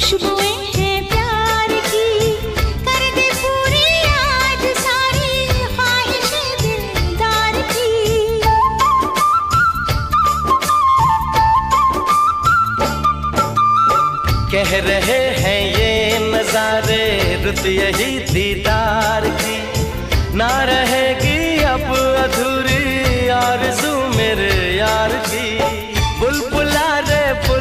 खुशबुएं हैं प्यार की, कर दे पूरी आज सारी ख्वाहिशें दिलदार की। कह रहे हैं ये नजारे रुत यही दीदार की।